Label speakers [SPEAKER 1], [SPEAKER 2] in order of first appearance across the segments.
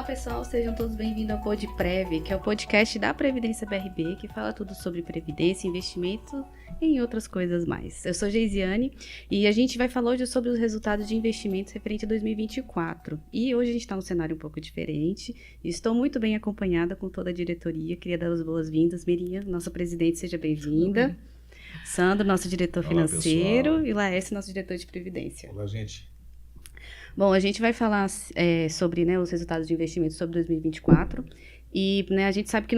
[SPEAKER 1] pessoal, sejam todos bem-vindos ao PodPrev, que é o podcast da Previdência BRB, que fala tudo sobre previdência, investimento e outras coisas mais. Eu sou Geisiane e a gente vai falar hoje sobre os resultados de investimentos referente a 2024. E hoje a gente está num cenário um pouco diferente e estou muito bem acompanhada com toda a diretoria. Queria dar as boas-vindas. Miriam, nossa presidente, seja bem-vinda. Sandro, nosso diretor financeiro, pessoal. E Laércio, nosso diretor de previdência.
[SPEAKER 2] Olá, gente.
[SPEAKER 1] Bom, a gente vai falar sobre os resultados de investimentos sobre 2024 e a gente sabe que,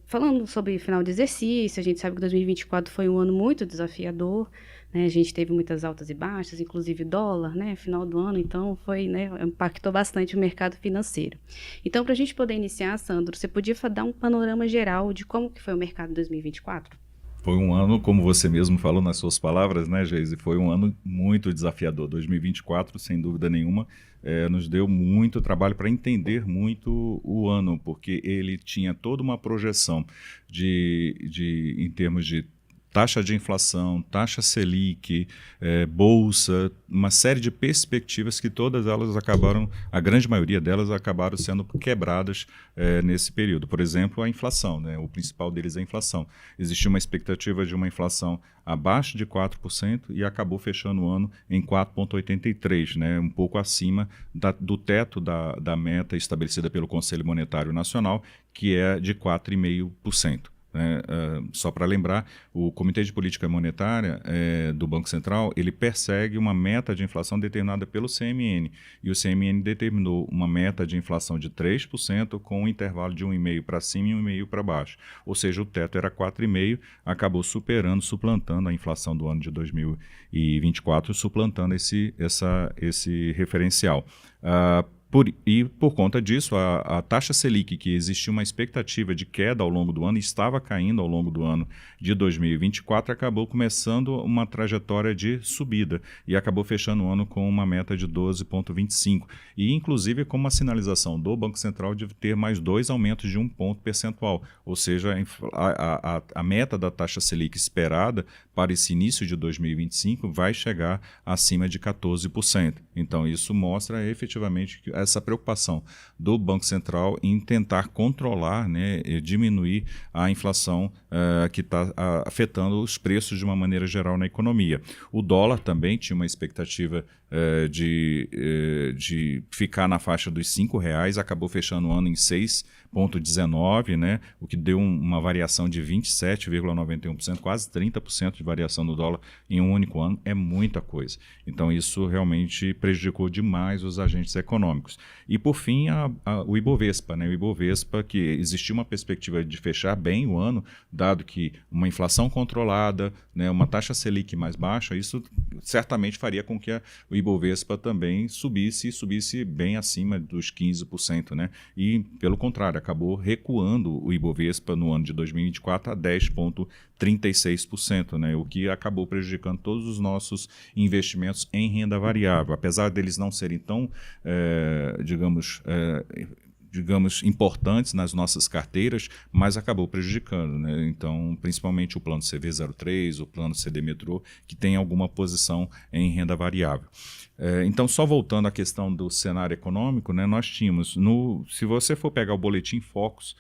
[SPEAKER 1] falando sobre final de exercício, a gente sabe que 2024 foi um ano muito desafiador, né? A gente teve muitas altas e baixas, inclusive dólar, final do ano, então impactou bastante o mercado financeiro. Então, para a gente poder iniciar, Sandro, você podia dar um panorama geral de como que foi o mercado em 2024?
[SPEAKER 2] Foi um ano, como você mesmo falou nas suas palavras, né, Geise? Foi um ano muito desafiador. 2024, sem dúvida nenhuma, nos deu muito trabalho para entender muito o ano, porque ele tinha toda uma projeção em termos de taxa de inflação, taxa Selic, bolsa, uma série de perspectivas que todas elas acabaram, a grande maioria delas acabaram sendo quebradas nesse período. Por exemplo, a inflação, né? O principal deles é a inflação. Existia uma expectativa de uma inflação abaixo de 4% e acabou fechando o ano em 4,83%, né? Um pouco acima do teto da meta estabelecida pelo Conselho Monetário Nacional, que é de 4,5%. Só para lembrar, o Comitê de Política Monetária do Banco Central, ele persegue uma meta de inflação determinada pelo CMN, e o CMN determinou uma meta de inflação de 3% com um intervalo de 1,5% para cima e 1,5% para baixo, ou seja, o teto era 4,5%, acabou suplantando a inflação do ano de 2024, suplantando esse referencial. Por conta disso, a taxa Selic, que existia uma expectativa de queda ao longo do ano, estava caindo ao longo do ano de 2024, acabou começando uma trajetória de subida e acabou fechando o ano com uma meta de 12,25%. E, inclusive, com uma sinalização do Banco Central de ter mais 2 aumentos de 1 ponto percentual. Ou seja, a meta da taxa Selic esperada para esse início de 2025 vai chegar acima de 14%. Então, isso mostra efetivamente que essa preocupação do Banco Central em tentar controlar, diminuir a inflação que está afetando os preços de uma maneira geral na economia. O dólar também tinha uma expectativa de ficar na faixa dos R$5, acabou fechando o ano em 6,19, o que deu uma variação de 27,91%, quase 30% de variação no dólar em um único ano, é muita coisa. Então isso realmente prejudicou demais os agentes econômicos. E por fim, o Ibovespa, o Ibovespa, que existia uma perspectiva de fechar bem o ano, dado que uma inflação controlada, uma taxa Selic mais baixa, isso certamente faria com que o Ibovespa também subisse bem acima dos 15%, E, pelo contrário, acabou recuando o Ibovespa no ano de 2024 a 10,36%, O que acabou prejudicando todos os nossos investimentos em renda variável. Apesar deles não serem tão, digamos, importantes nas nossas carteiras, mas acabou prejudicando, Então, principalmente o plano CV03, o plano CD Metrô, que tem alguma posição em renda variável. Então, só voltando à questão do cenário econômico, nós tínhamos, se você for pegar o Boletim Focus,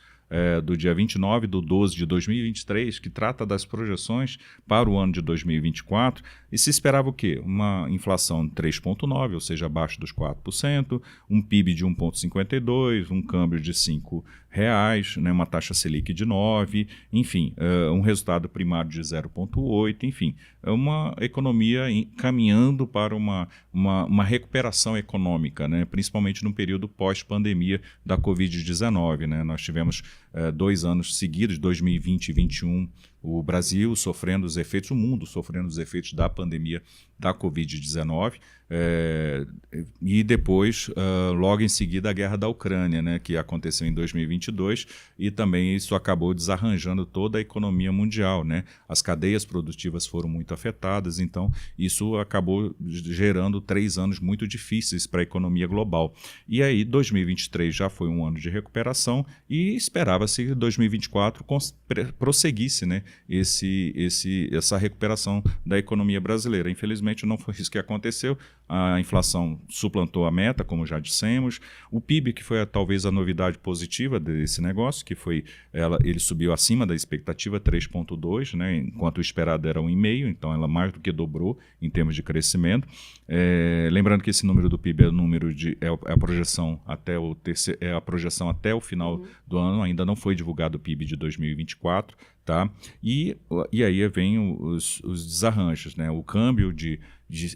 [SPEAKER 2] do dia 29/12 de 2023, que trata das projeções para o ano de 2024, e se esperava o quê? Uma inflação de 3,9%, ou seja, abaixo dos 4%, um PIB de 1,52%, um câmbio de R$5, uma taxa Selic de 9%, enfim, um resultado primário de 0,8%, enfim, uma economia caminhando para uma recuperação econômica, principalmente no período pós-pandemia da Covid-19. Nós tivemos 2 anos seguidos, 2020 e 2021, o Brasil sofrendo os efeitos, o mundo sofrendo os efeitos da pandemia da Covid-19, e depois, logo em seguida, a guerra da Ucrânia, que aconteceu em 2022, e também isso acabou desarranjando toda a economia mundial. As cadeias produtivas foram muito afetadas, então isso acabou gerando 3 anos muito difíceis para a economia global. E aí, 2023 já foi um ano de recuperação e esperava esperava-se que 2024 prosseguisse, né, essa recuperação da economia brasileira. Infelizmente, não foi isso que aconteceu. A inflação suplantou a meta, como já dissemos. O PIB, que foi talvez a novidade positiva desse negócio, que foi ele subiu acima da expectativa, 3,2, né, enquanto o esperado era 1,5, então ela mais do que dobrou em termos de crescimento. Lembrando que esse número do PIB é o número a projeção até o final do ano, ainda não foi divulgado o PIB de 2024, tá? E aí vem os desarranjos, né? O câmbio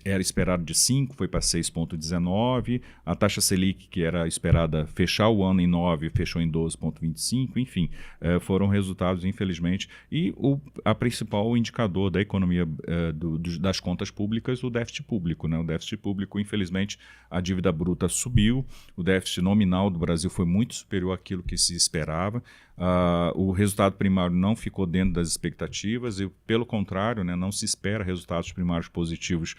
[SPEAKER 2] era esperado de 5, foi para 6,19, a taxa Selic, que era esperada fechar o ano em 9, fechou em 12,25, enfim, foram resultados, infelizmente, e a principal indicador da economia das contas públicas, o déficit público, né? O déficit público, infelizmente, a dívida bruta subiu, o déficit nominal do Brasil foi muito superior àquilo que se esperava, o resultado primário não ficou dentro das expectativas e, pelo contrário, né, não se espera resultados primários positivos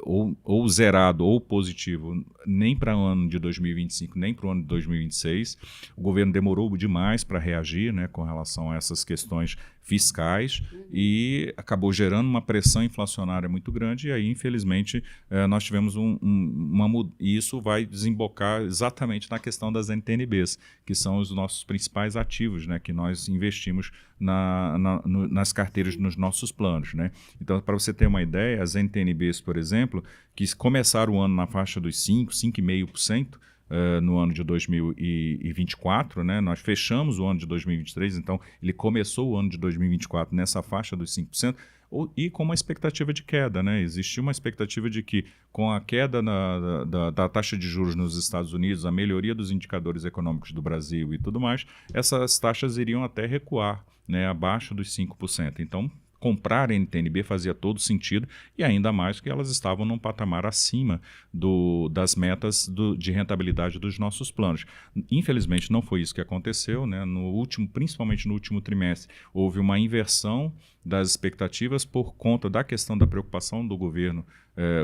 [SPEAKER 2] ou zerado ou positivo nem para o ano de 2025, nem para o ano de 2026. O governo demorou demais para reagir, né, com relação a essas questões fiscais e acabou gerando uma pressão inflacionária muito grande e aí, infelizmente, nós tivemos e isso vai desembocar exatamente na questão das NTNBs, que são os nossos principais ativos, né, que nós investimos nas carteiras, nos nossos planos, né? Então, para você ter uma ideia, as NTNBs, por exemplo, que começaram o ano na faixa dos 5,5%, no ano de 2024, né? Nós fechamos o ano de 2023, então ele começou o ano de 2024 nessa faixa dos 5%, e com uma expectativa de queda, né? Existia uma expectativa de que, com a queda da taxa de juros nos Estados Unidos, a melhoria dos indicadores econômicos do Brasil e tudo mais, essas taxas iriam até recuar, né? Abaixo dos 5%. Então, comprar NTNB fazia todo sentido, e ainda mais que elas estavam num patamar acima das metas de rentabilidade dos nossos planos. Infelizmente, não foi isso que aconteceu, né? Principalmente no último trimestre, houve uma inversão das expectativas por conta da questão da preocupação do governo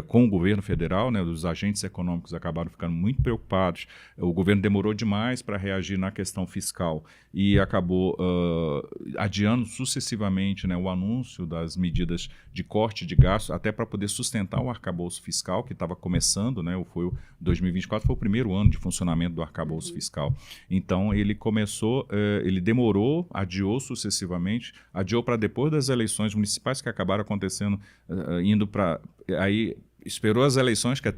[SPEAKER 2] com o governo federal, né? Os agentes econômicos acabaram ficando muito preocupados, o governo demorou demais para reagir na questão fiscal e acabou adiando sucessivamente, né, o anúncio das medidas de corte de gastos, até para poder sustentar o arcabouço fiscal, que estava começando, né? 2024 foi o primeiro ano de funcionamento do arcabouço fiscal. Então, ele ele demorou, adiou sucessivamente, adiou para depois das eleições municipais que acabaram acontecendo, indo para... Aí esperou as eleições, que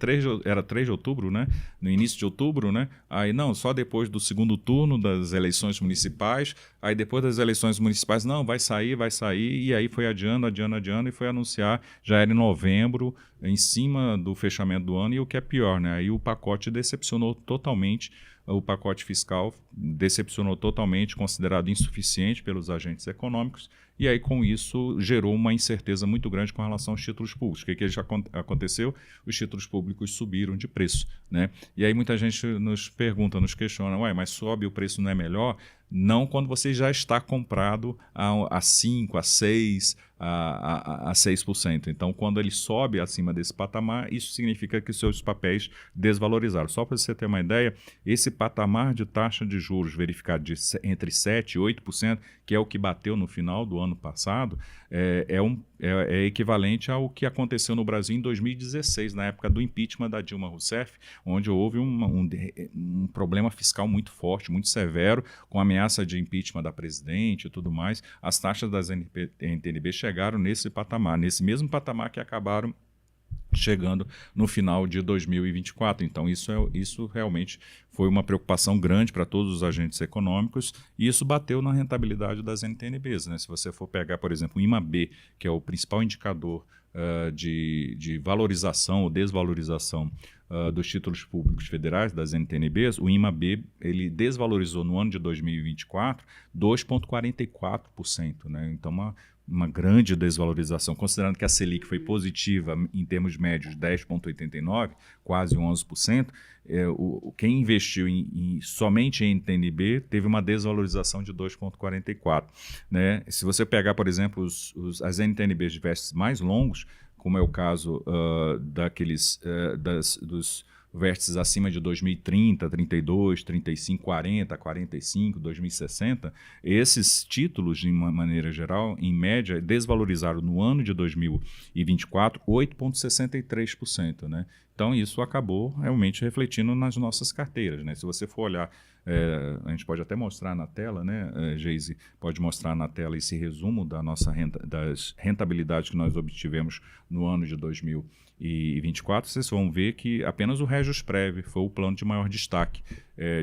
[SPEAKER 2] era 3 de outubro, né? No início de outubro, né? Aí não, só depois do segundo turno das eleições municipais, aí depois das eleições municipais, não, vai sair, e aí foi adiando, e foi anunciar, já era em novembro, em cima do fechamento do ano, e o que é pior, né? Aí o pacote decepcionou totalmente, o pacote fiscal decepcionou totalmente, considerado insuficiente pelos agentes econômicos, e aí com isso gerou uma incerteza muito grande com relação aos títulos públicos. O que já aconteceu? Os títulos públicos subiram de preço, né? E aí muita gente nos questiona, mas sobe o preço, não é melhor? Não quando você já está comprado a 5%, a 6%, a 6%. Então, quando ele sobe acima desse patamar, isso significa que seus papéis desvalorizaram. Só para você ter uma ideia, esse patamar de taxa de juros verificado entre 7% e 8%, que é o que bateu no final do ano passado, é equivalente ao que aconteceu no Brasil em 2016, na época do impeachment da Dilma Rousseff, onde houve um problema fiscal muito forte, muito severo, com ameaça de impeachment da presidente e tudo mais. As taxas das NTNB chegaram nesse mesmo patamar que acabaram chegando no final de 2024. Então, isso realmente foi uma preocupação grande para todos os agentes econômicos e isso bateu na rentabilidade das NTNBs, né? Se você for pegar, por exemplo, o IMAB, que é o principal indicador de valorização ou desvalorização dos títulos públicos federais, das NTNBs, o IMAB ele desvalorizou no ano de 2024 2,44%, né? Então, uma grande desvalorização, considerando que a Selic foi positiva em termos médios 10,89%, quase 11%, quem investiu somente em NTNB teve uma desvalorização de 2,44%. Né? Se você pegar, por exemplo, as NTNBs de vestes mais longos, como é o caso dos vértices acima de 2030, 32, 35, 40, 45, 2060, esses títulos, de uma maneira geral, em média, desvalorizaram no ano de 2024 8,63%, né? Então, isso acabou realmente refletindo nas nossas carteiras, né? Se você for olhar, a gente pode até mostrar na tela, né, Geise, pode mostrar na tela esse resumo da nossa das rentabilidades que nós obtivemos no ano de 2024, vocês vão ver que apenas o RegioSprev foi o plano de maior destaque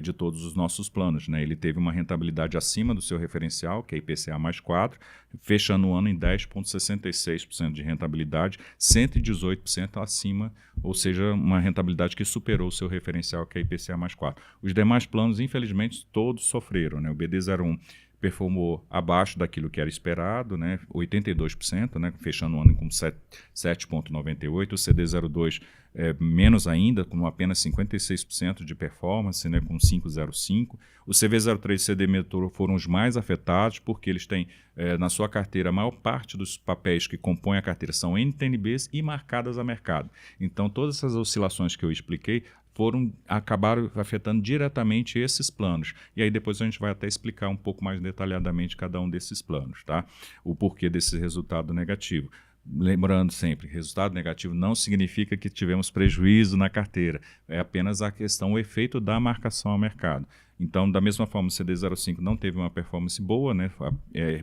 [SPEAKER 2] de todos os nossos planos, né? Ele teve uma rentabilidade acima do seu referencial, que é IPCA mais 4, fechando o ano em 10,66% de rentabilidade, 118% acima, ou seja, uma rentabilidade que superou o seu referencial, que é IPCA mais 4. Os demais planos, infelizmente, todos sofreram, né? O BD01 performou abaixo daquilo que era esperado, né, 82%, né, fechando o ano com 7,98%, o CD02 menos ainda, com apenas 56% de performance, né, com 5,05%, o CV03 e o CD Metrô foram os mais afetados, porque eles têm na sua carteira, a maior parte dos papéis que compõem a carteira são NTNBs e marcadas a mercado. Então, todas essas oscilações que eu expliquei acabaram afetando diretamente esses planos. E aí depois a gente vai até explicar um pouco mais detalhadamente cada um desses planos, tá? O porquê desse resultado negativo. Lembrando sempre, resultado negativo não significa que tivemos prejuízo na carteira, é apenas a questão, o efeito da marcação ao mercado. Então, da mesma forma, o CD05 não teve uma performance boa, né?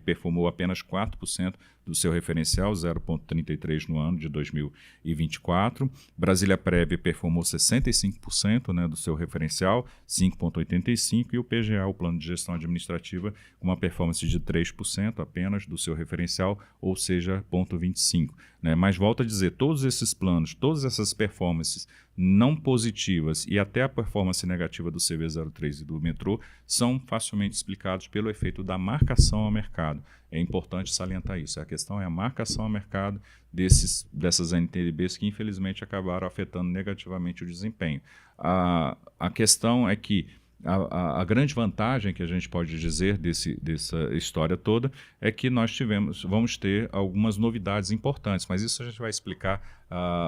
[SPEAKER 2] Performou apenas 4% do seu referencial, 0,33 no ano de 2024. Brasília Prev performou 65%, né, do seu referencial, 5,85%, e o PGA, o Plano de Gestão Administrativa, com uma performance de 3% apenas do seu referencial, ou seja, 0,25%. Né? Mas volto a dizer, todos esses planos, todas essas performances não positivas e até a performance negativa do CV03 e do Metrô são facilmente explicados pelo efeito da marcação ao mercado. É importante salientar isso. A questão é a marcação ao mercado dessas NTNBs que infelizmente acabaram afetando negativamente o desempenho. A questão é que a grande vantagem que a gente pode dizer dessa história toda é que nós vamos ter algumas novidades importantes, mas isso a gente vai explicar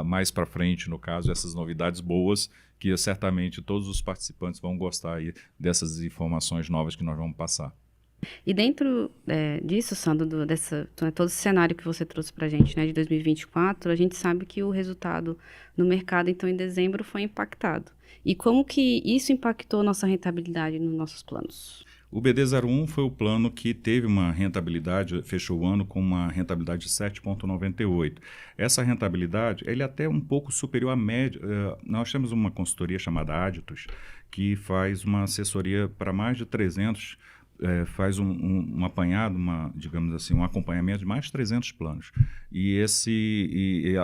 [SPEAKER 2] mais para frente, no caso, essas novidades boas, que certamente todos os participantes vão gostar aí dessas informações novas que nós vamos passar.
[SPEAKER 1] E dentro disso, Sandro, todo esse cenário que você trouxe para a gente, né, de 2024, a gente sabe que o resultado no mercado, então, em dezembro, foi impactado. E como que isso impactou nossa rentabilidade nos nossos planos?
[SPEAKER 2] O BD01 foi o plano que teve uma rentabilidade, fechou o ano com uma rentabilidade de 7,98. Essa rentabilidade, ele é até um pouco superior à média. Nós temos uma consultoria chamada Aditus, que faz uma assessoria para mais de 300, faz um apanhado, digamos assim, um acompanhamento de mais de 300 planos. E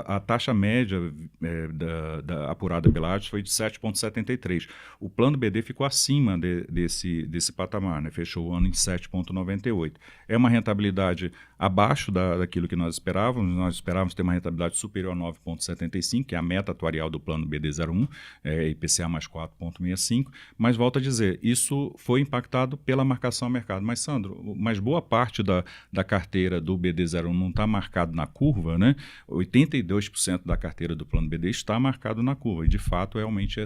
[SPEAKER 2] a taxa média apurada pela Aditus foi de 7,73. O plano BD ficou acima desse patamar, né? Fechou o ano em 7,98. É uma rentabilidade abaixo daquilo que nós esperávamos. Nós esperávamos ter uma rentabilidade superior a 9,75, que é a meta atuarial do plano BD01, IPCA mais 4,65. Mas, volto a dizer, isso foi impactado pela marcação ao mercado. Mas, Sandro, boa parte da carteira do BD01 não está marcado na curva, né? 82% da carteira do plano BD está marcado na curva. E, de fato, realmente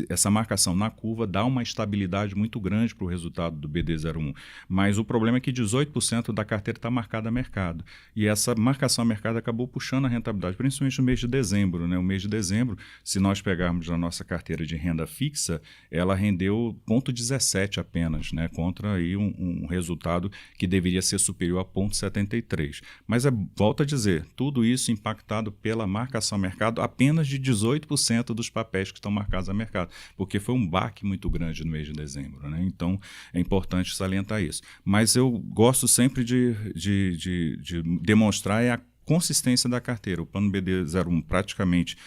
[SPEAKER 2] essa marcação na curva dá uma estabilidade muito grande para o resultado do BD01. Mas o problema é que 18% da carteira está marcada a mercado. E essa marcação a mercado acabou puxando a rentabilidade, principalmente no mês de dezembro, né? O mês de dezembro, se nós pegarmos a nossa carteira de renda fixa, ela rendeu 0,17 apenas, né? Contra aí um resultado que deveria ser superior a 0,73. Mas volto a dizer, tudo isso impactado pela marcação a mercado apenas de 18% dos papéis que estão marcados a mercado, porque foi um baque muito grande no mês de dezembro, né? Então, é importante salientar isso. Mas eu gosto sempre de demonstrar a consistência da carteira. O plano BD01 praticamente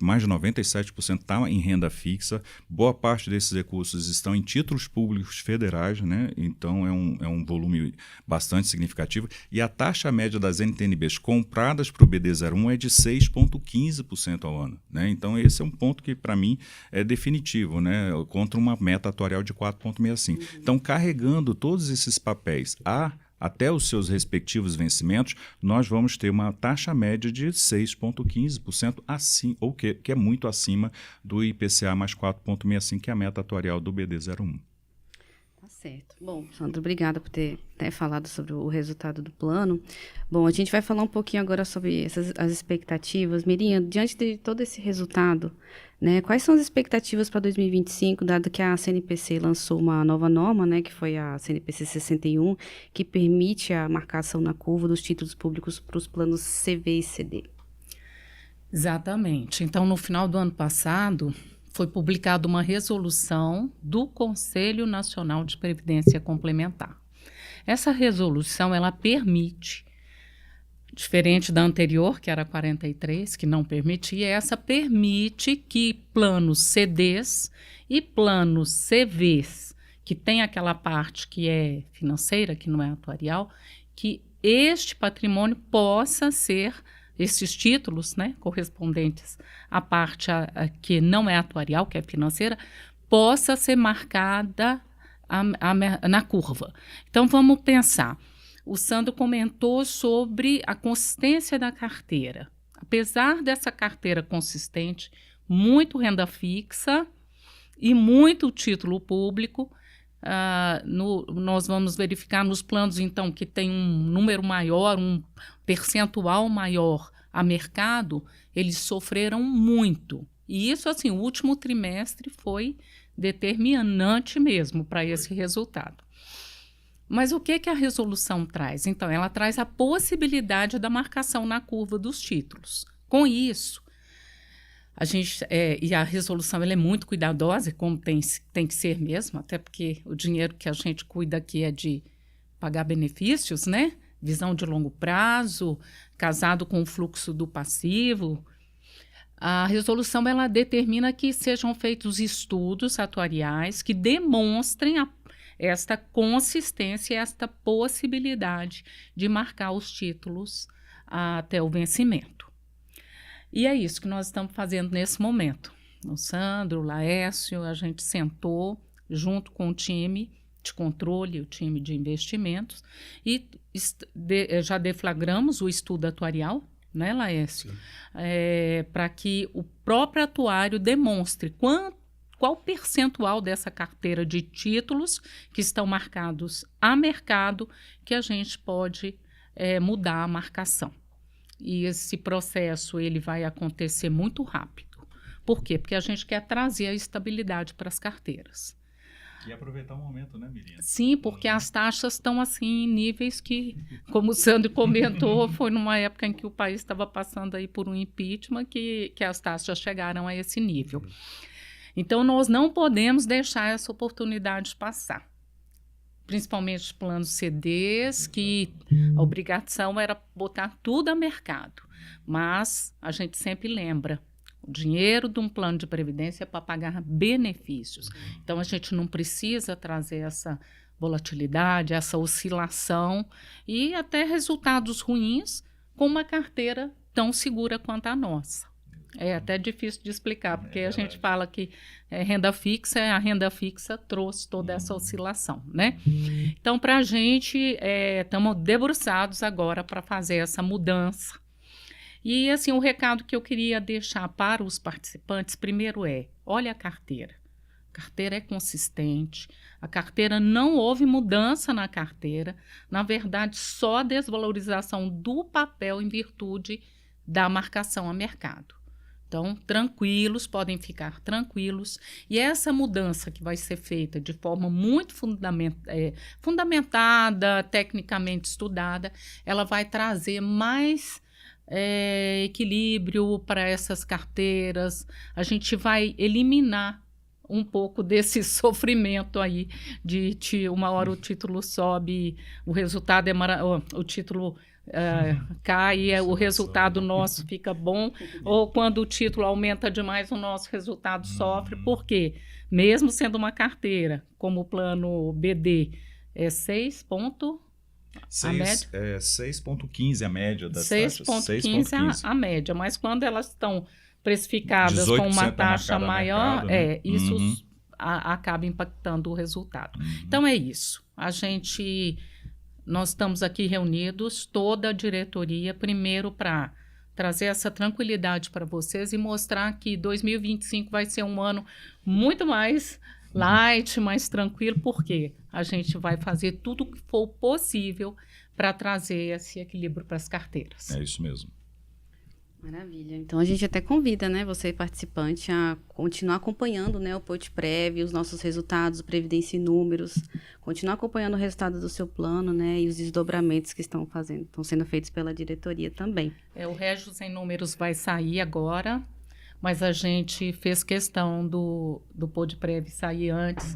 [SPEAKER 2] mais de 97% está em renda fixa. Boa parte desses recursos estão em títulos públicos federais, né? Então é um volume bastante significativo. E a taxa média das NTNBs compradas para o BD01 é de 6,15% ao ano, né? Então esse é um ponto que para mim é definitivo, né? Contra uma meta atuarial de 4,65%. Então, carregando todos esses papéis até os seus respectivos vencimentos, nós vamos ter uma taxa média de 6,15% assim, ou que é muito acima do IPCA mais 4,65%, que é a meta atuarial do BD01.
[SPEAKER 1] Tá certo. Bom, Sandro, obrigada por ter falado sobre o resultado do plano. Bom, a gente vai falar um pouquinho agora sobre as expectativas. Mirinha, diante de todo esse resultado, né, quais são as expectativas para 2025, dado que a CNPC lançou uma nova norma, né, que foi a CNPC 61, que permite a marcação na curva dos títulos públicos para os planos CV e CD?
[SPEAKER 3] Exatamente. Então, no final do ano passado, foi publicada uma resolução do Conselho Nacional de Previdência Complementar. Essa resolução, ela permite, diferente da anterior, que era 43, que não permitia, essa permite que planos CDs e planos CVs, que tem aquela parte que é financeira, que não é atuarial, que este patrimônio possa ser, esses títulos, né, correspondentes à parte que não é atuarial, que é financeira, possa ser marcada na curva. Então, vamos pensar. O Sandro comentou sobre a consistência da carteira. Apesar dessa carteira consistente, muito renda fixa e muito título público, nós vamos verificar nos planos, então, que tem um número maior, um percentual maior a mercado, eles sofreram muito. E isso, assim, o último trimestre foi determinante mesmo para esse resultado. Mas o que a resolução traz? Então, ela traz a possibilidade da marcação na curva dos títulos. Com isso, e a resolução ela é muito cuidadosa, como tem que ser mesmo, até porque o dinheiro que a gente cuida aqui é de pagar benefícios, né? Visão de longo prazo, casado com o fluxo do passivo. A resolução ela determina que sejam feitos estudos atuariais que demonstrem esta consistência, esta possibilidade de marcar os títulos até o vencimento. E é isso que nós estamos fazendo nesse momento. O Sandro, o Laércio, a gente sentou junto com o time de controle, o time de investimentos, e já deflagramos o estudo atuarial, né, Laércio? Para que o próprio atuário demonstre qual percentual dessa carteira de títulos que estão marcados a mercado que a gente pode mudar a marcação. E esse processo ele vai acontecer muito rápido. Por quê? Porque a gente quer trazer a estabilidade para as carteiras.
[SPEAKER 2] E aproveitar o momento, né, Miriam?
[SPEAKER 3] Sim, porque as taxas estão assim em níveis que, como o Sandro comentou, foi numa época em que o país estava passando aí por um impeachment que as taxas chegaram a esse nível. Então, nós não podemos deixar essa oportunidade passar. Principalmente os planos CDs, que a obrigação era botar tudo a mercado. Mas a gente sempre lembra, o dinheiro de um plano de previdência é para pagar benefícios. Então, a gente não precisa trazer essa volatilidade, essa oscilação e até resultados ruins com uma carteira tão segura quanto a nossa. É até difícil de explicar, porque a gente fala que renda fixa, a renda fixa trouxe toda essa oscilação, né? Então, para a gente, estamos debruçados agora para fazer essa mudança. E, assim, o recado que eu queria deixar para os participantes, primeiro olha a carteira. A carteira é consistente, a carteira não houve mudança na carteira, na verdade, só a desvalorização do papel em virtude da marcação a mercado. Então, tranquilos, podem ficar tranquilos. E essa mudança que vai ser feita de forma muito fundamentada, tecnicamente estudada, ela vai trazer mais equilíbrio para essas carteiras. A gente vai eliminar um pouco desse sofrimento aí de uma hora o título sobe, o resultado o título cai, o resultado nosso fica bom, ou quando o título aumenta demais, o nosso resultado sofre. Por quê? Mesmo sendo uma carteira, como o plano BD,
[SPEAKER 2] 6,15 a média das taxas.
[SPEAKER 3] 6,15 a média, mas quando elas estão precificadas com uma taxa maior, mercado, né? Isso acaba impactando o resultado. Então, é isso. A gente nós estamos aqui reunidos, toda a diretoria, primeiro para trazer essa tranquilidade para vocês e mostrar que 2025 vai ser um ano muito mais light, mais tranquilo, porque a gente vai fazer tudo o que for possível para trazer esse equilíbrio para as carteiras.
[SPEAKER 2] É isso mesmo.
[SPEAKER 1] Maravilha. Então, a gente até convida, né, você participante a continuar acompanhando, né, o PodPrev, os nossos resultados, o Previdência em Números, continuar acompanhando o resultado do seu plano, né, e os desdobramentos que estão sendo feitos pela diretoria também.
[SPEAKER 3] O Regis em Números vai sair agora, mas a gente fez questão do PodPrev sair antes,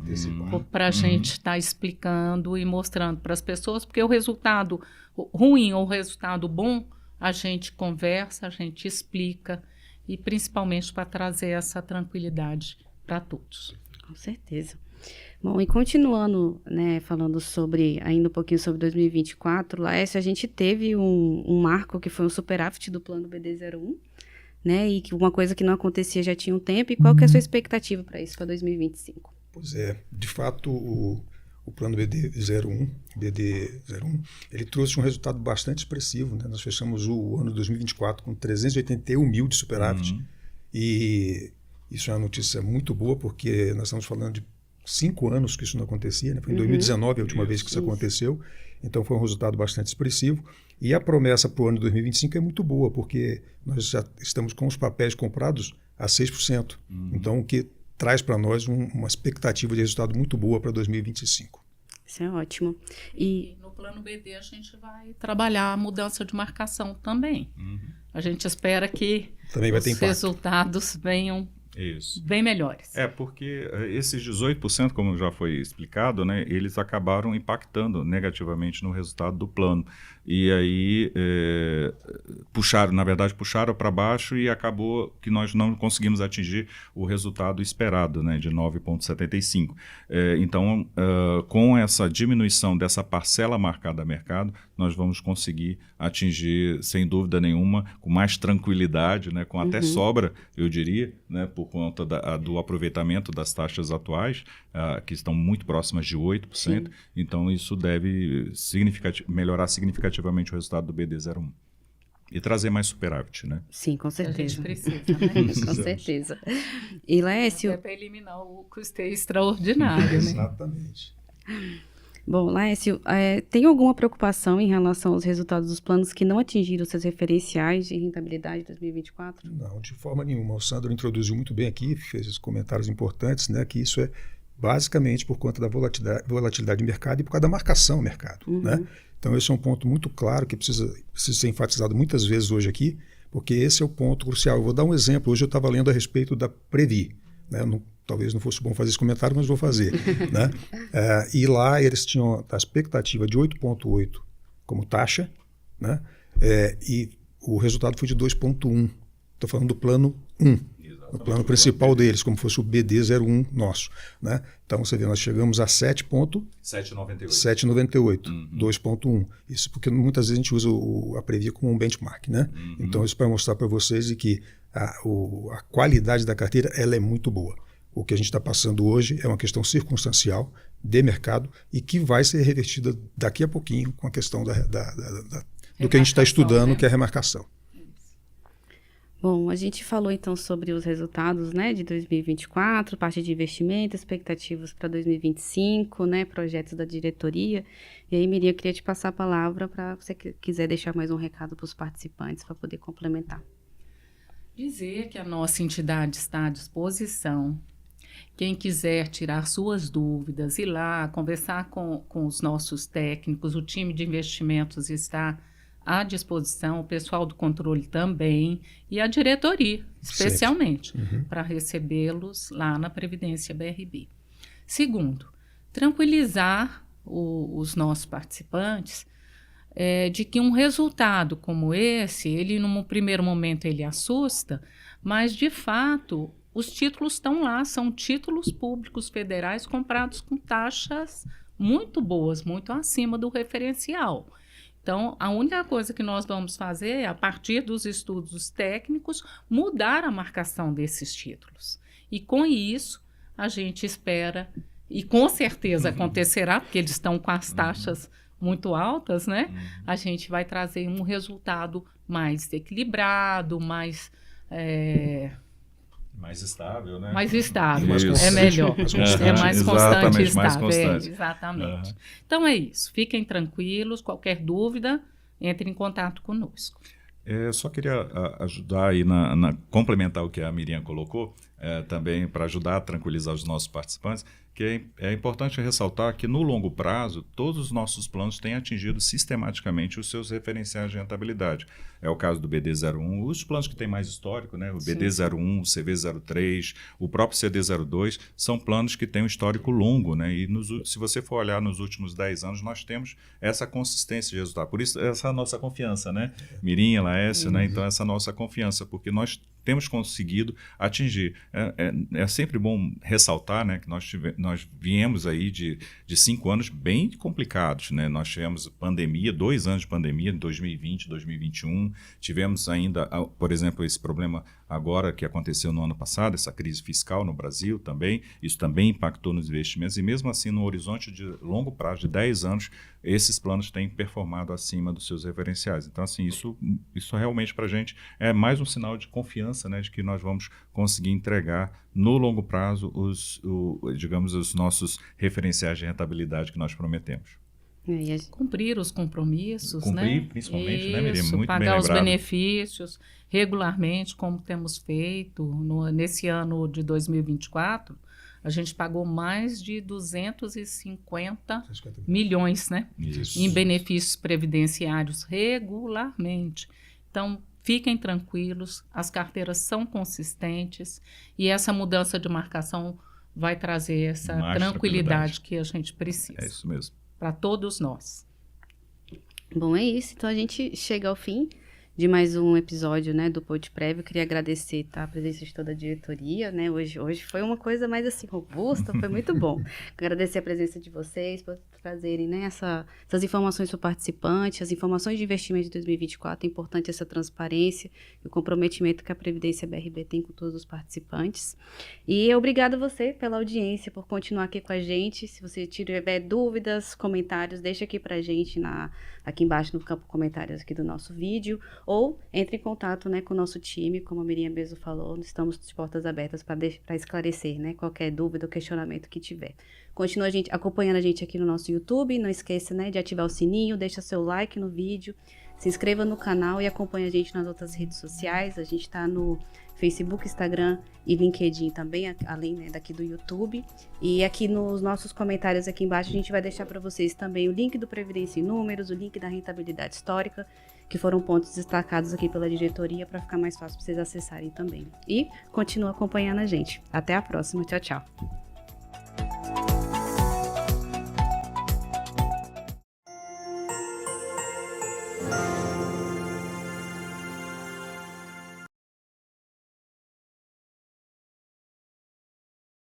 [SPEAKER 3] para a gente estar explicando e mostrando para as pessoas, porque o resultado ruim ou o resultado bom, a gente conversa, a gente explica, e principalmente para trazer essa tranquilidade para todos.
[SPEAKER 1] Com certeza. Bom, e continuando, né, falando ainda um pouquinho sobre 2024, Laércio, a gente teve um marco que foi um superávit do plano BD01, né, e que uma coisa que não acontecia já tinha um tempo, e qual que é a sua expectativa para isso, para 2025?
[SPEAKER 4] Pois é, de fato, o plano BD01, ele trouxe um resultado bastante expressivo, né? Nós fechamos o ano de 2024 com 381 mil de superávit, e isso é uma notícia muito boa, porque nós estamos falando de 5 anos que isso não acontecia, né? Foi em 2019 a última vez que isso aconteceu, então foi um resultado bastante expressivo, e a promessa para o ano de 2025 é muito boa, porque nós já estamos com os papéis comprados a 6%, então o que traz para nós uma expectativa de resultado muito boa para 2025.
[SPEAKER 1] Isso é ótimo.
[SPEAKER 3] E no plano BD a gente vai trabalhar a mudança de marcação também. A gente espera que
[SPEAKER 4] também vai ter
[SPEAKER 3] os resultados venham bem melhores.
[SPEAKER 2] Porque esses 18%, como já foi explicado, né, eles acabaram impactando negativamente no resultado do plano. E aí puxaram para baixo, e acabou que nós não conseguimos atingir o resultado esperado, né, de 9,75. Então, com essa diminuição dessa parcela marcada a mercado, nós vamos conseguir atingir, sem dúvida nenhuma, com mais tranquilidade, né, com até sobra, eu diria, né, por conta do aproveitamento das taxas atuais, que estão muito próximas de 8%. Sim. Então, isso deve melhorar significativamente o resultado do BD01. E trazer mais superávit, né?
[SPEAKER 1] Sim, com certeza.
[SPEAKER 3] A gente precisa, né?
[SPEAKER 1] Com certeza. E, Laércio...
[SPEAKER 3] Até para eliminar o custeio extraordinário, né?
[SPEAKER 4] Exatamente.
[SPEAKER 1] Bom, Laércio, tem alguma preocupação em relação aos resultados dos planos que não atingiram seus referenciais de rentabilidade de 2024?
[SPEAKER 4] Não, de forma nenhuma. O Sandro introduziu muito bem aqui, fez os comentários importantes, né, que isso é basicamente por conta da volatilidade de mercado e por causa da marcação do mercado, né? Então, esse é um ponto muito claro que precisa ser enfatizado muitas vezes hoje aqui, porque esse é o ponto crucial. Eu vou dar um exemplo. Hoje eu estava lendo a respeito da Previ, né? Talvez não fosse bom fazer esse comentário, mas vou fazer. Né? E lá eles tinham a expectativa de 8,8 como taxa, né? E o resultado foi de 2,1. Estou falando do plano 1. O plano principal deles, como fosse o BD01 nosso. Né? Então, você vê, nós chegamos a 7,98, 2,1. Isso porque muitas vezes a gente usa a Previ como um benchmark. Né? Então, isso para mostrar para vocês que a qualidade da carteira ela é muito boa. O que a gente está passando hoje é uma questão circunstancial de mercado e que vai ser revertida daqui a pouquinho com a questão do que a gente está estudando, né? Que é a remarcação.
[SPEAKER 1] Bom, a gente falou então sobre os resultados, né, de 2024, parte de investimento, expectativas para 2025, né, projetos da diretoria. E aí, Miriam, eu queria te passar a palavra para você quiser deixar mais um recado para os participantes para poder complementar.
[SPEAKER 3] Dizer que a nossa entidade está à disposição. Quem quiser tirar suas dúvidas, ir lá, conversar com os nossos técnicos, o time de investimentos está à disposição, o pessoal do controle também, e a diretoria, especialmente, para recebê-los lá na Previdência BRB. Segundo, tranquilizar os nossos participantes de que um resultado como esse, ele num primeiro momento ele assusta, mas de fato os títulos estão lá, são títulos públicos federais comprados com taxas muito boas, muito acima do referencial. Então, a única coisa que nós vamos fazer é, a partir dos estudos técnicos, mudar a marcação desses títulos. E com isso, a gente espera, e com certeza acontecerá, porque eles estão com as taxas muito altas, né? A gente vai trazer um resultado mais equilibrado, mais
[SPEAKER 2] estável, né?
[SPEAKER 3] Mais estável,
[SPEAKER 4] Mais
[SPEAKER 3] é melhor.
[SPEAKER 4] mais constante.
[SPEAKER 3] É mais constante e
[SPEAKER 2] Exatamente, mais
[SPEAKER 3] estável.
[SPEAKER 2] constante.
[SPEAKER 3] Exatamente. Então é isso. Fiquem tranquilos. Qualquer dúvida, entre em contato conosco.
[SPEAKER 2] Só queria ajudar aí complementar o que a Miriam colocou, também para ajudar a tranquilizar os nossos participantes, que é importante ressaltar que no longo prazo, todos os nossos planos têm atingido sistematicamente os seus referenciais de rentabilidade. É o caso do BD01, os planos que têm mais histórico, né? O BD01, o CV03, o próprio CD02, são planos que têm um histórico longo, né? E se você for olhar nos últimos 10 anos, nós temos essa consistência de resultado. Por isso, essa é a nossa confiança, né? Mirinha, Laércio, né? Então, essa nossa confiança, porque nós temos conseguido atingir. É sempre bom ressaltar, né, que nós viemos aí de 5 anos bem complicados, né? Nós tivemos pandemia, 2 anos de pandemia, em 2020, 2021. Tivemos ainda, por exemplo, esse problema agora que aconteceu no ano passado, essa crise fiscal no Brasil também. Isso também impactou nos investimentos. E mesmo assim, no horizonte de longo prazo, de 10 anos, esses planos têm performado acima dos seus referenciais. Então, assim, isso realmente para a gente é mais um sinal de confiança, né, de que nós vamos conseguir entregar no longo prazo os nossos referenciais de rentabilidade que nós prometemos.
[SPEAKER 3] Cumprir os compromissos,
[SPEAKER 2] Cumprir,
[SPEAKER 3] né?
[SPEAKER 2] principalmente, né, Miriam? Muito
[SPEAKER 3] pagar
[SPEAKER 2] bem
[SPEAKER 3] os
[SPEAKER 2] lembrado.
[SPEAKER 3] benefícios regularmente, como temos feito. Nesse ano de 2024, a gente pagou mais de 250 milhões, né?
[SPEAKER 2] Isso.
[SPEAKER 3] Em benefícios previdenciários regularmente. Então, fiquem tranquilos, as carteiras são consistentes e essa mudança de marcação vai trazer essa
[SPEAKER 2] Mais
[SPEAKER 3] tranquilidade que a gente precisa.
[SPEAKER 2] É isso mesmo.
[SPEAKER 3] Para todos nós.
[SPEAKER 1] Bom, é isso. Então a gente chega ao fim de mais um episódio, né, do Pod Prévio. Eu queria agradecer, tá, a presença de toda a diretoria, né? Hoje foi uma coisa mais assim robusta, foi muito bom. Agradecer a presença de vocês por trazerem, né, essas informações para o participante, as informações de investimento de 2024. É importante essa transparência e o comprometimento que a Previdência BRB tem com todos os participantes. E obrigada a você pela audiência, por continuar aqui com a gente. Se você tiver dúvidas, comentários, deixa aqui pra gente aqui embaixo no campo comentários aqui do nosso vídeo, ou entre em contato, né, com o nosso time, como a Miriam mesmo falou, estamos de portas abertas para esclarecer, né, qualquer dúvida ou questionamento que tiver. Continua acompanhando a gente aqui no nosso YouTube, não esqueça, né, de ativar o sininho, deixa seu like no vídeo, se inscreva no canal e acompanhe a gente nas outras redes sociais. A gente está no Facebook, Instagram e LinkedIn também, além, né, daqui do YouTube. E aqui nos nossos comentários aqui embaixo a gente vai deixar para vocês também o link do Previdência em Números, o link da rentabilidade histórica, que foram pontos destacados aqui pela diretoria para ficar mais fácil para vocês acessarem também. E continua acompanhando a gente. Até a próxima. Tchau, tchau.